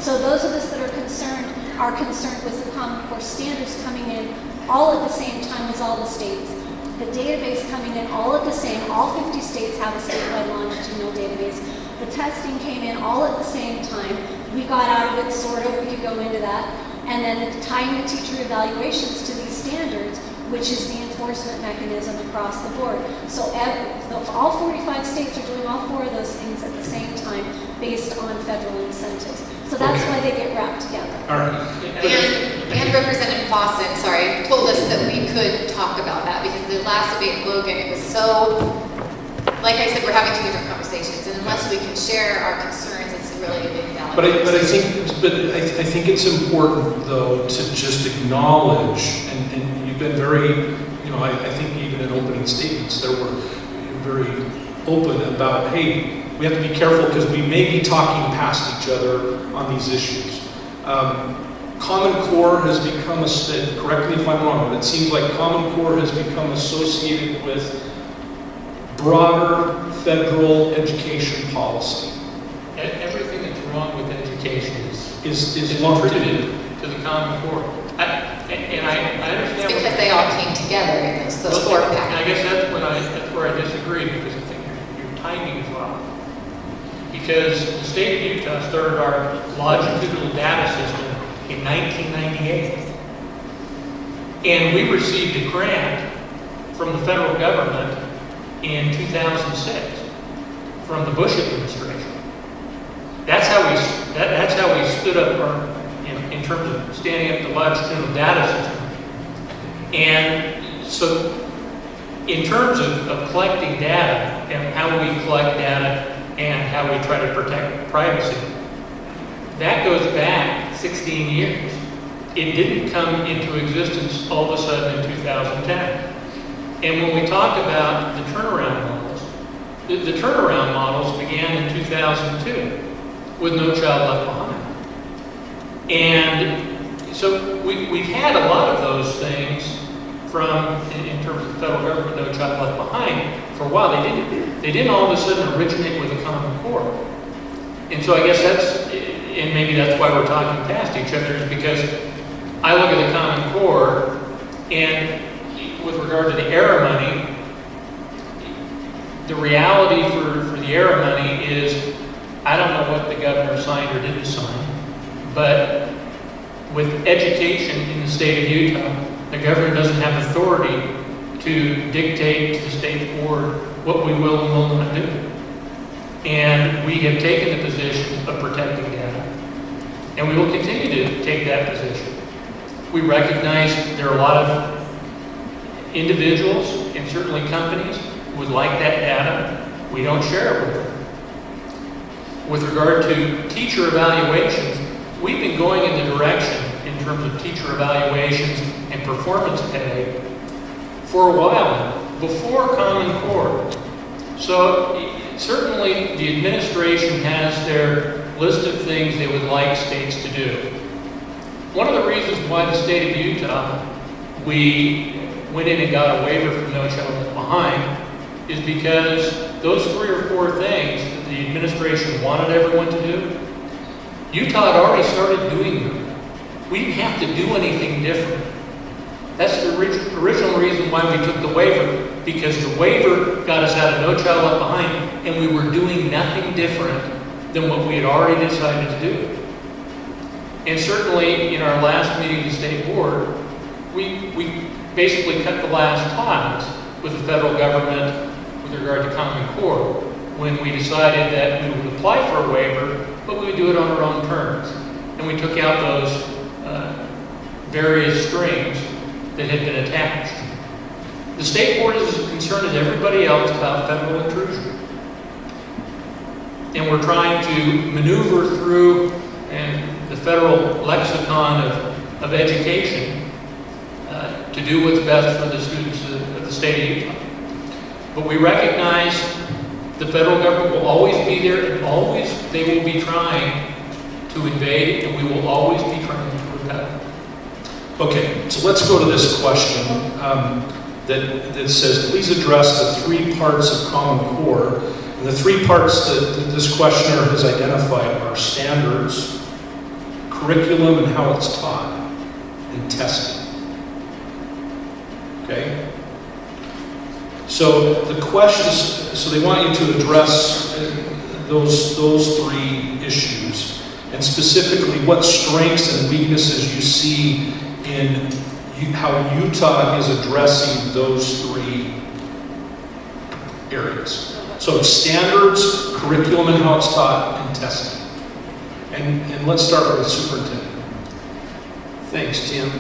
So those of us that are concerned with the Common Core standards coming in all at the same time as all the states. The database coming in all at the same, all 50 states have a statewide longitudinal database. The testing came in all at the same time. We got out of it, sort of, we could go into that. And then tying the teacher evaluations to these standards, which is the enforcement mechanism across the board. So all 45 states are doing all 4 of those things at the same time based on federal incentives. So that's why they get wrapped together. All right. And Representative Fawcett, told us that we could talk about that because the last debate in Logan, it was so, like I said, we're having 2 different conversations, and unless we can share our concerns, it's really a big value. But I think it's important though to just acknowledge, and you've been very, I think even in opening statements there were very open about, hey, we have to be careful because we may be talking past each other on these issues. Common Core has become, correct me if I'm wrong, but it seems like Common Core has become associated with broader federal education policy. Everything that's wrong with education is attributed to the Common Core. And I understand. It's because they all came together in those 4 packages. And I guess that's where I disagree, because I think your timing is wrong. Because the state of Utah started our longitudinal data system in 1998. And we received a grant from the federal government in 2006 from the Bush administration. That's how we stood up in terms of standing up the longitudinal data system. And so in terms of collecting data and how we collect data and how we try to protect privacy, that goes back 16 years. It didn't come into existence all of a sudden in 2010. And when we talk about the turnaround models, the turnaround models began in 2002 with No Child Left Behind. And so we've had a lot of those things in terms of the federal government, No Child Left Behind, for a while. They didn't all of a sudden originate with a Common Core. And so I guess and maybe that's why we're talking past each other, is because I look at the Common Core, and with regard to the ERA money, the reality for the ERA money is, I don't know what the governor signed or didn't sign, but with education in the state of Utah, the governor doesn't have authority to dictate to the state board what we will and will not do. And we have taken the position of protecting data, and we will continue to take that position. We recognize there are a lot of individuals and certainly companies who would like that data. We don't share it with them. With regard to teacher evaluations, we've been going in the direction in terms of teacher evaluations and performance pay for a while now, before Common Core. So certainly the administration has their list of things they would like states to do. One of the reasons why the state of Utah, we went in and got a waiver from No Child Left Behind, is because those 3 or 4 things that the administration wanted everyone to do, Utah had already started doing them. We didn't have to do anything different. That's the original reason why we took the waiver, because the waiver got us out of No Child Left Behind, and we were doing nothing different than what we had already decided to do. And certainly in our last meeting of the state board, we basically cut the last ties with the federal government with regard to Common Core, when we decided that we would apply for a waiver, but we would do it on our own terms. And we took out those various strings that had been attached. The state board is as concerned as everybody else about federal intrusion. And we're trying to maneuver through the federal lexicon of education to do what's best for the students of the state of Utah. But we recognize the federal government will always be there, and always they will be trying to invade, and we will always be trying to repel. Okay, so let's go to this question that says, please address the 3 parts of Common Core. And the 3 parts that this questioner has identified are standards, curriculum and how it's taught, and testing. Okay? So the questions, so they want you to address those three issues, and specifically what strengths and weaknesses you see in how Utah is addressing those three areas. So standards, curriculum and how it's taught, and testing. And let's start with Superintendent. Thanks, Tim.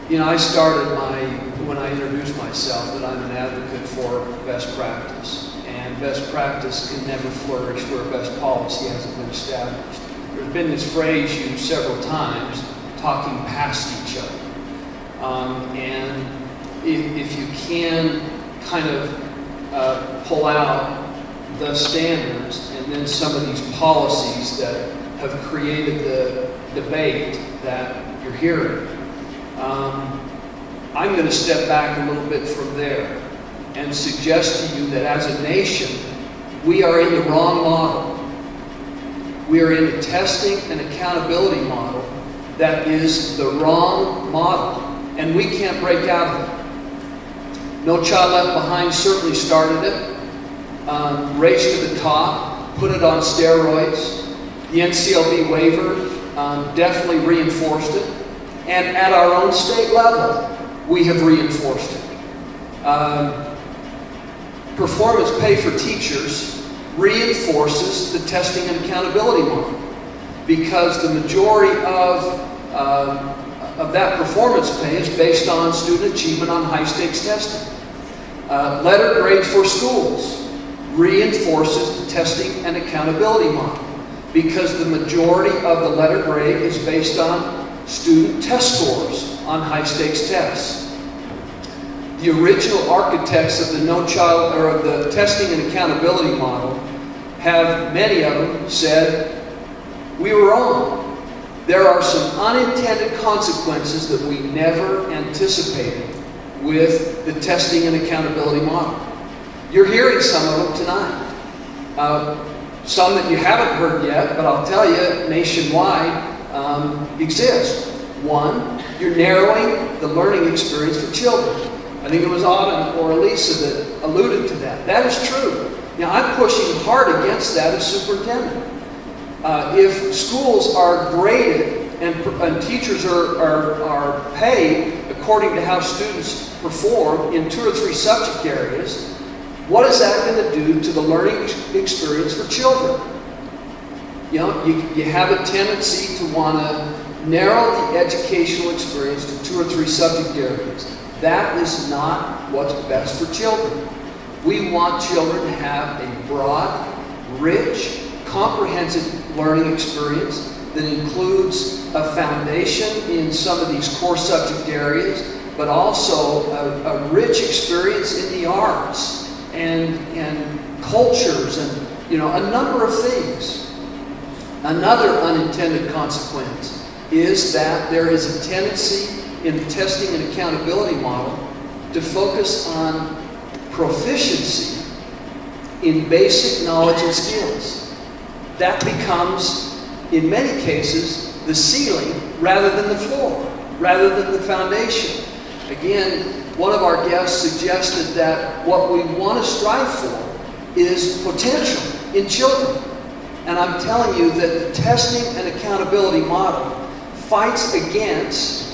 You know, I started when I introduced myself, that I'm an advocate for best practice. And best practice can never flourish where best policy hasn't been established. There's been this phrase used several times, talking past each other. And if you can kind of pull out the standards and then some of these policies that have created the debate that you're hearing, I'm going to step back a little bit from there and suggest to you that as a nation, we are in the wrong model. We are in a testing and accountability model that is the wrong model, and we can't break out of it. No Child Left Behind certainly started it, raised to the top, put it on steroids. The NCLB waiver definitely reinforced it. And at our own state level, we have reinforced it. Performance pay for teachers reinforces the testing and accountability model, because the majority of that performance pay is based on student achievement on high-stakes testing. Letter grades for schools reinforces the testing and accountability model, because the majority of the letter grade is based on student test scores on high-stakes tests. The original architects of the the testing and accountability model have, many of them, said, we were wrong. There are some unintended consequences that we never anticipated with the testing and accountability model. You're hearing some of them tonight. Some that you haven't heard yet, but I'll tell you, nationwide, exist. One, you're narrowing the learning experience for children. I think it was Autumn or Elisa that alluded to that. That is true. Now, I'm pushing hard against that as superintendent. If schools are graded and teachers are paid according to how students perform in 2 or 3 subject areas, what is that going to do to the learning experience for children? You know, you have a tendency to want to narrow the educational experience to 2 or 3 subject areas. That is not what's best for children. We want children to have a broad, rich, comprehensive learning experience that includes a foundation in some of these core subject areas, but also a rich experience in the arts and cultures and, you know, a number of things. Another unintended consequence is that there is a tendency in the testing and accountability model to focus on proficiency in basic knowledge and skills. That becomes, in many cases, the ceiling rather than the floor, rather than the foundation. Again, one of our guests suggested that what we want to strive for is potential in children. And I'm telling you that the testing and accountability model fights against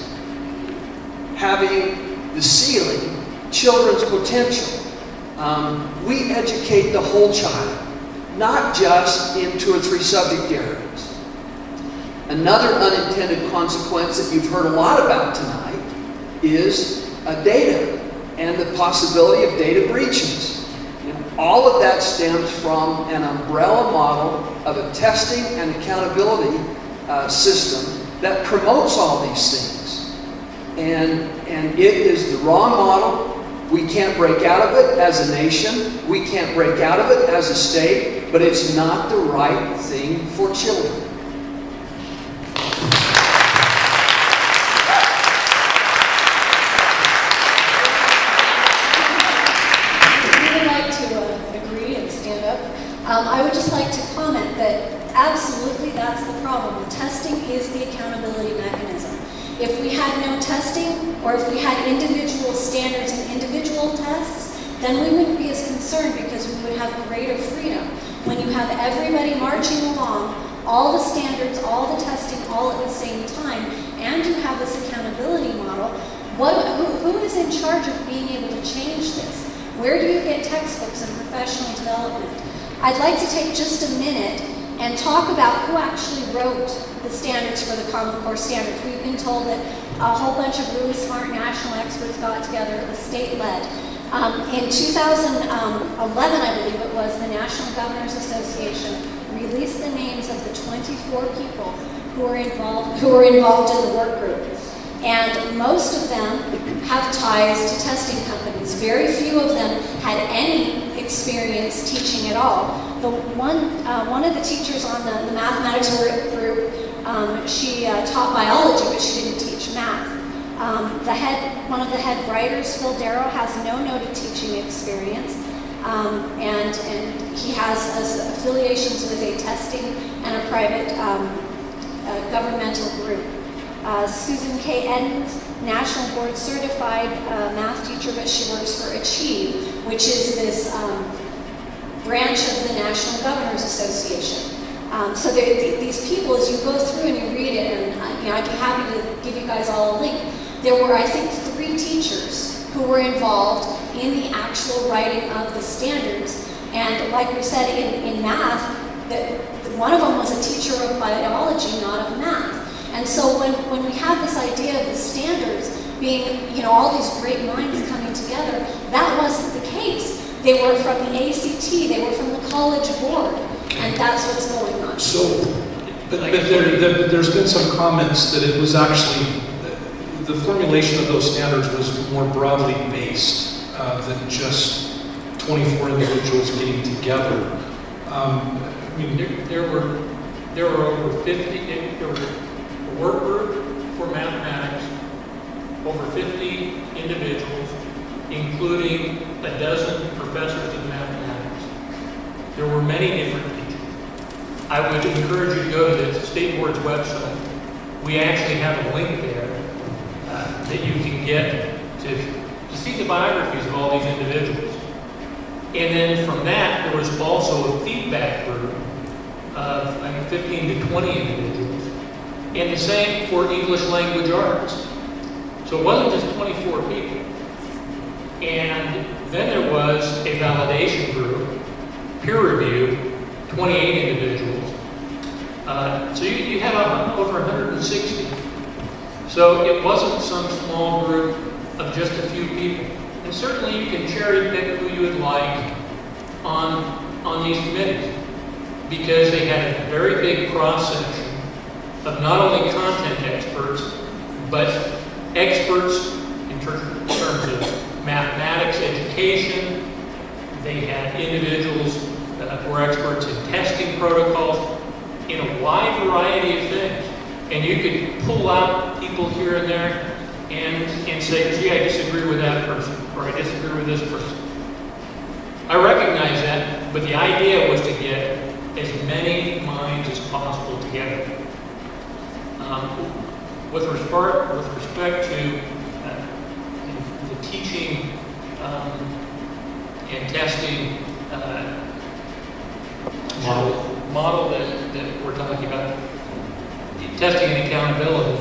having the ceiling, children's potential. We educate the whole child, not just in 2 or 3 subject areas. Another unintended consequence that you've heard a lot about tonight is data and the possibility of data breaches. All of that stems from an umbrella model of a testing and accountability system that promotes all these things. And it is the wrong model. We can't break out of it as a nation. We can't break out of it as a state, but it's not the right thing for children. I would just like to comment that absolutely that's the problem. The testing is the accountability mechanism. If we had no testing, or if we had individual standards and individual tests, then we wouldn't be as concerned because we would have greater freedom. When you have everybody marching along, all the standards, all the testing, all at the same time, and you have this accountability model, who is in charge of being able to change this? Where do you get textbooks and professional development? I'd like to take just a minute and talk about who actually wrote the standards for the Common Core standards. We've been told that a whole bunch of really smart national experts got together. It was state-led. In 2011, I believe it was, the National Governors Association released the names of the 24 people who were involved in the work group. And most of them have ties to testing companies. Very few of them had any experience teaching at all. The one of the teachers on the mathematics work group, she taught biology, but she didn't teach math. One of the head writers, Phil Darrow, has no noted teaching experience, and he has affiliations with a testing and a private governmental group. Susan K. Edmonds, National Board Certified math teacher, but she works for Achieve, which is this branch of the National Governors Association. So these people, as you go through and you read it, and I'd be happy to give you guys all a link, there were, I think, 3 teachers who were involved in the actual writing of the standards. And like we said in math, one of them was a teacher of biology, not of math. And so when we have this idea of the standards being, all these great minds coming together, that wasn't the case. They were from the ACT, they were from the College Board, and that's what's going on. So, but there's been some comments that it was actually, the formulation of those standards was more broadly based than just 24 individuals getting together. There were over 50, there was a work group for mathematics, over 50 individuals, including a dozen professors of mathematics. There were many different teachers. I would encourage you to go to the State Board's website. We actually have a link there that you can get to see the biographies of all these individuals. And then from that, there was also a feedback group of, I think, 15 to 20 individuals. And the same for English language arts. So it wasn't just 24 people. And then there was a validation group, peer review, 28 individuals. So you have over 160. So it wasn't some small group of just a few people. And certainly you can cherry pick who you would like on these committees, because they had a very big cross-section of not only content experts, but experts in terms of mathematics education. They had individuals who were experts in testing protocols, in a wide variety of things. And you could pull out people here and there and say, gee, I disagree with that person, or I disagree with this person. I recognize that, but the idea was to get as many minds as possible together. With respect to the teaching and testing model that we're talking about, testing and accountability,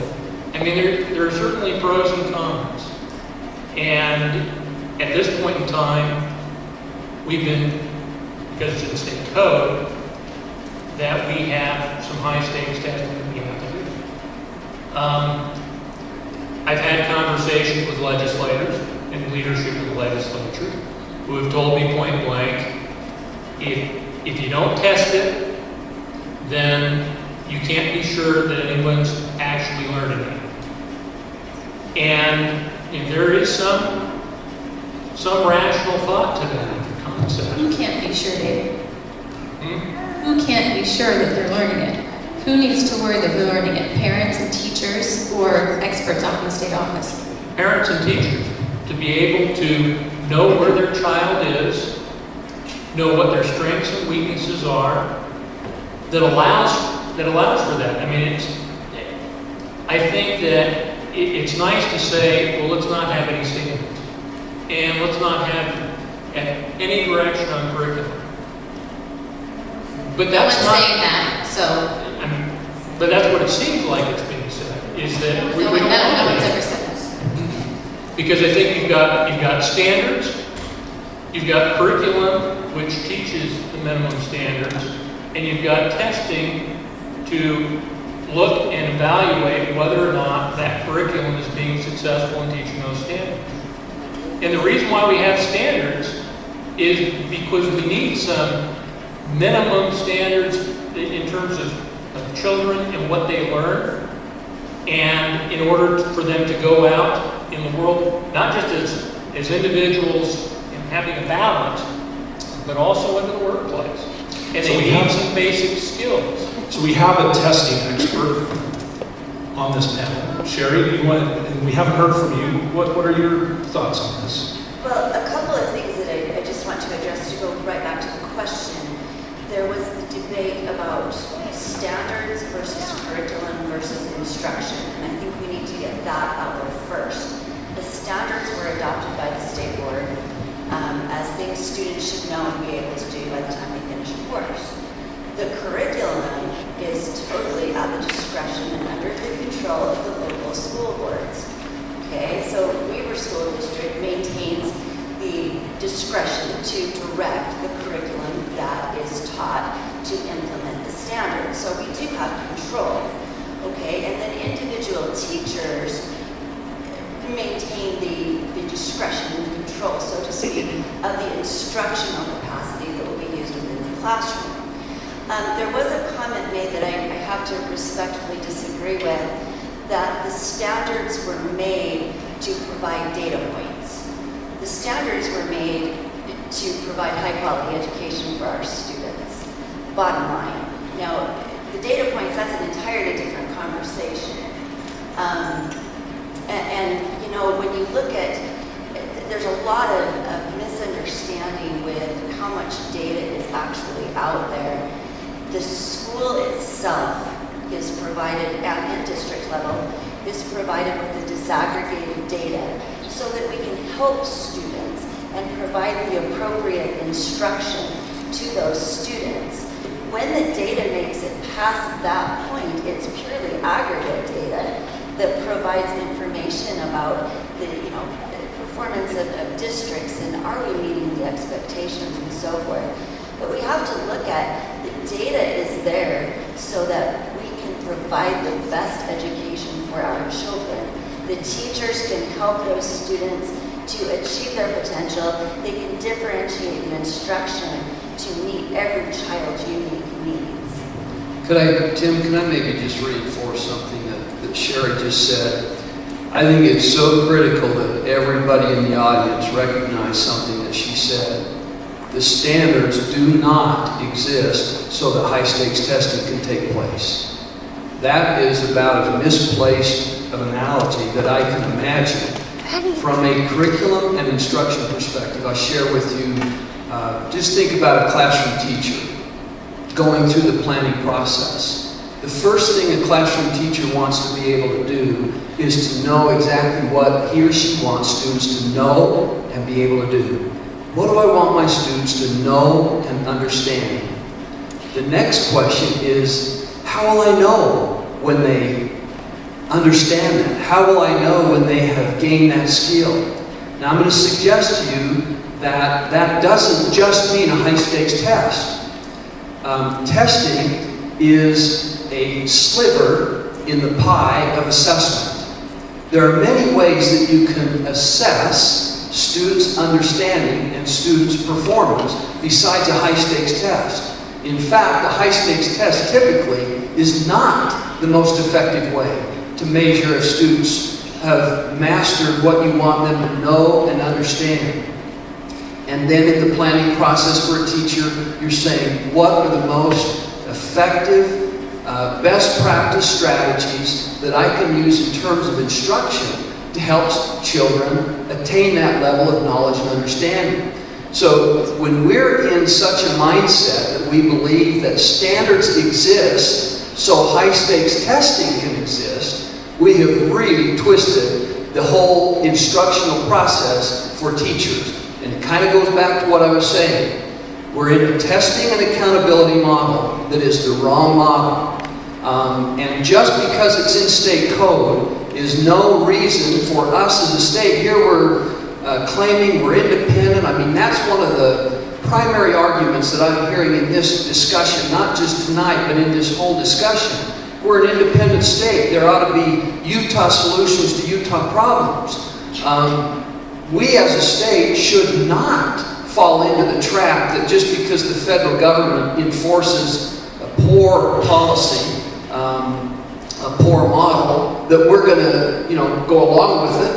I mean, there are certainly pros and cons. And at this point in time, we've been, because it's in the state code, that we have some high-stakes testing that we have to do. I've had conversations with legislators and leadership of the legislature who have told me point blank, if you don't test it, then you can't be sure that anyone's actually learning it. And there is some rational thought to that concept. Who can't be sure, David? Who can't be sure that they're learning it? Who needs to worry that they're learning it? Parents and teachers, or experts out in the state office? Parents and teachers, to be able to know where their child is, know what their strengths and weaknesses are, that allows that allows for that. I mean, I think that it's nice to say, well, let's not have any standards, and let's not have any direction on curriculum. But No that's one's not. saying that, so I mean, but that's what it seems like it's being said, is that we no don't one's want ever to. said this. Because I think you've got standards, you've got curriculum, which teaches the minimum standards, and you've got testing to look and evaluate whether or not that curriculum is being successful in teaching those standards. And the reason why we have standards is because we need some minimum standards in terms of children and what they learn, and in order for them to go out in the world, not just as individuals and having a balance, but also into the workplace. And So they we need have- some basic skills. So we have a testing expert on this panel. Sherry, and we haven't heard from you. What are your thoughts on this? Well, a couple of things that I just want to address to go right back to the question. There was the debate about standards versus curriculum versus instruction, and I think we need to get that out there first. The standards were adopted by the state board as things students should know and be able to do by the time they finish a course. The curriculum is totally at the discretion and under the control of the local school boards. Okay, so Weaver School District maintains the discretion to direct the curriculum that is taught to implement the standards. So we do have control. Okay, and then individual teachers maintain the discretion and the control, so to speak, of the instructional capacity that will be used within the classroom. There was a comment made that I have to respectfully disagree with, that the standards were made to provide data points. The standards were made to provide high-quality education for our students, bottom line. Now, the data points, that's an entirely different conversation. And you know, when you look at, there's a lot of misunderstanding with how much data is actually out there. The school itself is provided, at in-district level, is provided with the disaggregated data so that we can help students and provide the appropriate instruction to those students. When the data makes it past that point, it's purely aggregate data that provides information about the, the performance of districts and are we meeting the expectations and so forth. But we have to look at the data is there so that we can provide the best education for our children. The teachers can help those students to achieve their potential. They can differentiate the instruction to meet every child's unique needs. Tim, can I maybe just reinforce something that Sherry just said? I think it's so critical that everybody in the audience recognize something that she said. The standards do not exist so that high-stakes testing can take place. That is about as misplaced an analogy that I can imagine. From a curriculum and instruction perspective, I share with you, just think about a classroom teacher going through the planning process. The first thing a classroom teacher wants to be able to do is to know exactly what he or she wants students to know and be able to do. What do I want my students to know and understand? The next question is, how will I know when they understand that? How will I know when they have gained that skill? Now I'm going to suggest to you that that doesn't just mean a high-stakes test. Testing is a sliver in the pie of assessment. There are many ways that you can assess students' understanding and students' performance besides a high-stakes test. In fact, a high-stakes test typically is not the most effective way to measure if students have mastered what you want them to know and understand. And then in the planning process for a teacher, you're saying, what are the most effective, best practice strategies that I can use in terms of instruction to help children attain that level of knowledge and understanding. So when we're in such a mindset that we believe that standards exist so high-stakes testing can exist, we have really twisted the whole instructional process for teachers. And it kind of goes back to what I was saying. We're in a testing and accountability model that is the wrong model. And just because it's in state code is no reason for us as a state. Here we're claiming we're independent. I mean, that's one of the primary arguments that I'm hearing in this discussion, not just tonight, but in this whole discussion. We're an independent state. There ought to be Utah solutions to Utah problems. We as a state should not fall into the trap that just because the federal government enforces a poor policy, a poor model, that we're going to, go along with it,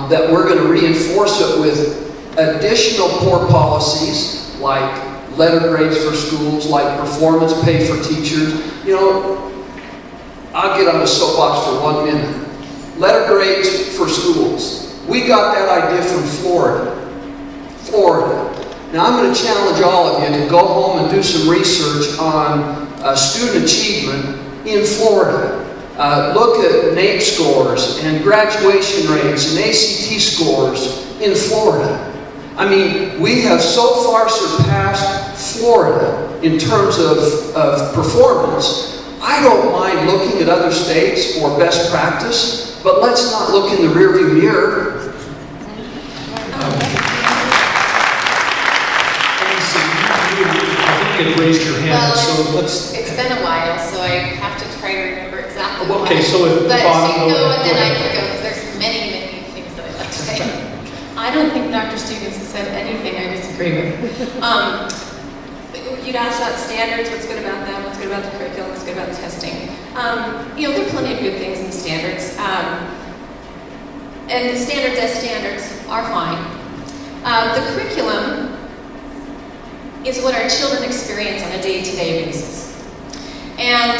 that we're going to reinforce it with additional poor policies like letter grades for schools, like performance pay for teachers. I'll get on the soapbox for 1 minute. Letter grades for schools. We got that idea from Florida. Now I'm going to challenge all of you to go home and do some research on student achievement in Florida. Look at NAEP scores and graduation rates and ACT scores in Florida. I mean, we have so far surpassed Florida in terms of performance. I don't mind looking at other states for best practice, but let's not look in the rearview mirror. I think you raised your hand, so let's... It's been a while, so I have to try to remember exactly Okay, so if but Bob, she can go and then I can go, because there's many things that I'd like to say. I don't think Dr. Stevens has said anything I disagree with. You'd asked about standards, what's good about them, what's good about the curriculum, what's good about the testing. There are plenty of good things in the standards. And the standards as standards are fine. The curriculum is what our children experience on a day-to-day basis. And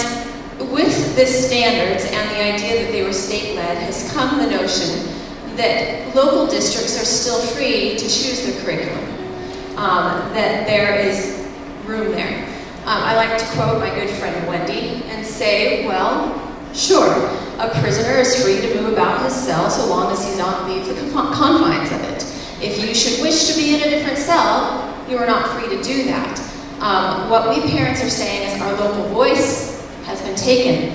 with this standards and the idea that they were state-led has come the notion that local districts are still free to choose their curriculum, that there is room there. I like to quote my good friend Wendy and say, well, sure, a prisoner is free to move about his cell so long as he not leave the confines of it. If you should wish to be in a different cell, you are not free to do that. What we parents are saying is our local voice has been taken.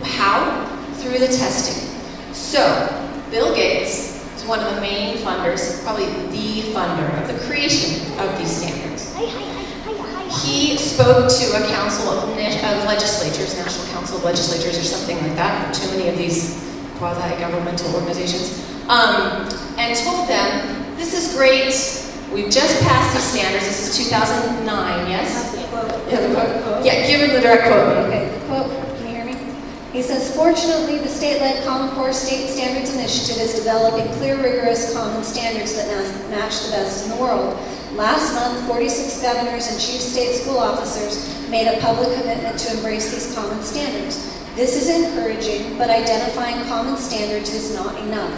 How? Through the testing. So, Bill Gates is one of the main funders, probably the funder of the creation of these standards. He spoke to a council of legislatures, National Council of Legislatures or something like that, too many of these quasi-governmental organizations, and told them, this is great, we've just passed these standards, this is 2009, yes? Yeah, the quote. Yeah, give him the direct quote. Okay, the quote, can you hear me? He says, fortunately, the state-led Common Core State Standards Initiative is developing clear, rigorous common standards that match the best in the world. Last month, 46 governors and chief state school officers made a public commitment to embrace these common standards. This is encouraging, but identifying common standards is not enough.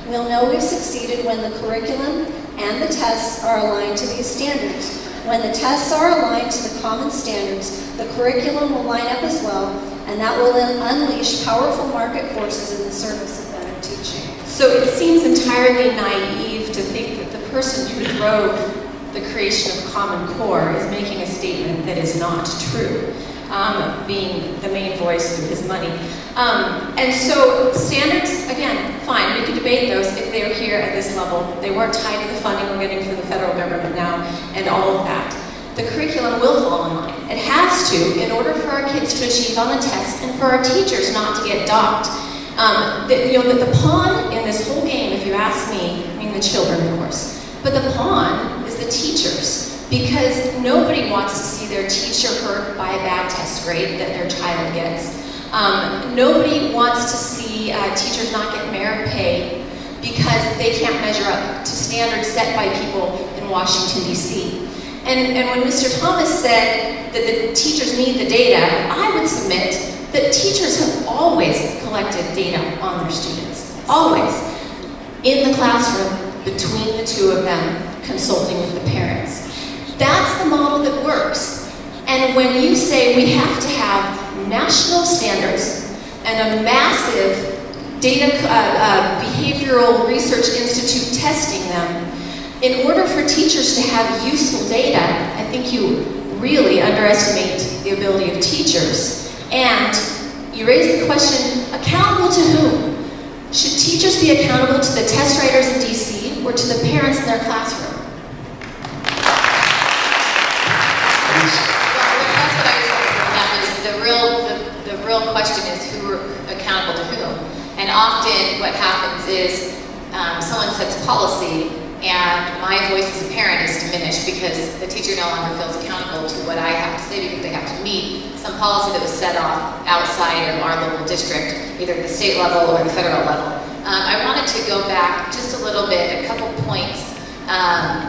We'll know we've succeeded when the curriculum and the tests are aligned to these standards. When the tests are aligned to the common standards, the curriculum will line up as well, and that will then unleash powerful market forces in the service of better teaching. So it seems entirely naive to think that the person who drove the creation of Common Core is making a statement that is not true, being the main voice through his money. And so standards, again, fine, we can debate those if they're here at this level. They weren't tied to the funding we're getting from the federal government now and all of that. The curriculum will fall in line. It has to, in order for our kids to achieve on the tests and for our teachers not to get docked. The pawn in this whole game, if you ask me, I mean the children, of course, but the pawn is the teachers, because nobody wants to see their teacher hurt by a bad test grade that their child gets. Nobody wants to see teachers not get merit pay because they can't measure up to standards set by people in Washington, D.C. And when Mr. Thomas said that the teachers need the data, I would submit that teachers have always collected data on their students. Always. In the classroom, between the two of them, consulting with the parents. That's the model that works. And when you say we have to have national standards and a massive data behavioral research institute testing them, in order for teachers to have useful data, I think you really underestimate the ability of teachers. And you raise the question, accountable to whom? Should teachers be accountable to the test writers in DC or to the parents in their classroom? That's what I was hoping for. That was the real question is who are accountable to whom. And often what happens is someone sets policy and my voice as a parent is diminished because the teacher no longer feels accountable to what I have to say because they have to meet some policy that was set off outside of our local district, either at the state level or the federal level. I wanted to go back just a little bit, a couple points.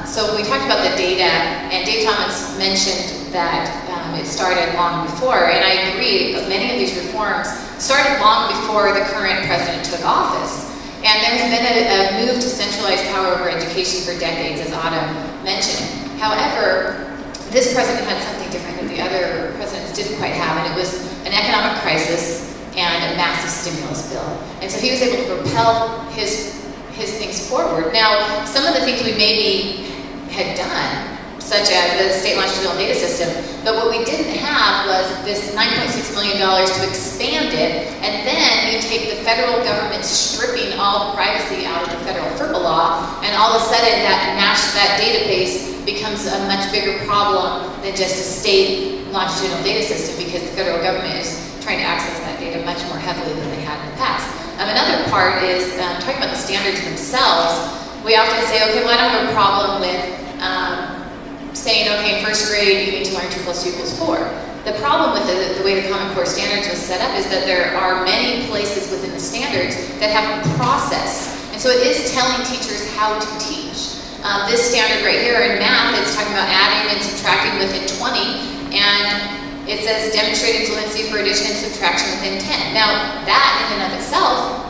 So we talked about the data, and Dave Thomas mentioned that it started long before, and I agree, many of these reforms started long before the current president took office. And there's been a move to centralize power over education for decades, as Autumn mentioned. However, this president had something different that the other presidents didn't quite have, and it was an economic crisis and a massive stimulus bill. And so he was able to propel his things forward. Now, some of the things we maybe had done, such as the state longitudinal data system, but what we didn't have was this $9.6 million to expand it, and then you take the federal government stripping all the privacy out of the federal FERPA law, and all of a sudden that database becomes a much bigger problem than just a state longitudinal data system because the federal government is trying to access that data much more heavily than they had in the past. Another part is talking about the standards themselves. We often say, okay, well, I don't have a problem with saying, okay, in first grade, you need to learn 2 + 2 = 4. The problem with the way the Common Core Standards was set up is that there are many places within the standards that have a process. And so it is telling teachers how to teach. This standard right here in math, it's talking about adding and subtracting within 20, and it says demonstrating fluency for addition and subtraction within 10. Now, that in and of itself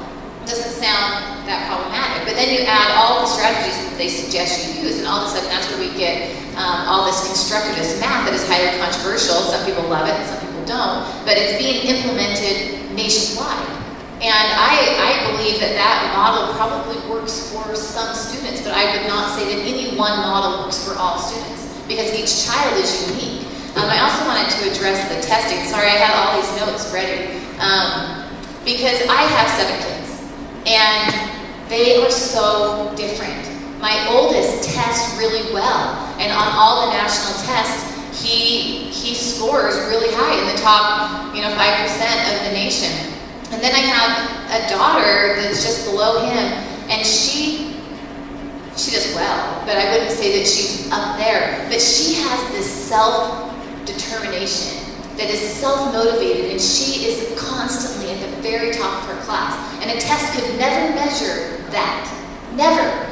doesn't sound that problematic, but then you add all the strategies that they suggest you use, and all of a sudden that's where we get all this constructivist math that is highly controversial. Some people love it, and some people don't, but it's being implemented nationwide. And I believe that model probably works for some students, but I would not say that any one model works for all students, because each child is unique. I also wanted to address the testing. Sorry, I had all these notes ready, because I have 7 kids. And they are so different. My oldest tests really well, and on all the national tests, he scores really high in the top, 5% of the nation. And then I have a daughter that's just below him, and she does well, but I wouldn't say that she's up there. But she has this self-determination that is self-motivated, and she is constantly at the very top of her class. And a test could never measure that. Never.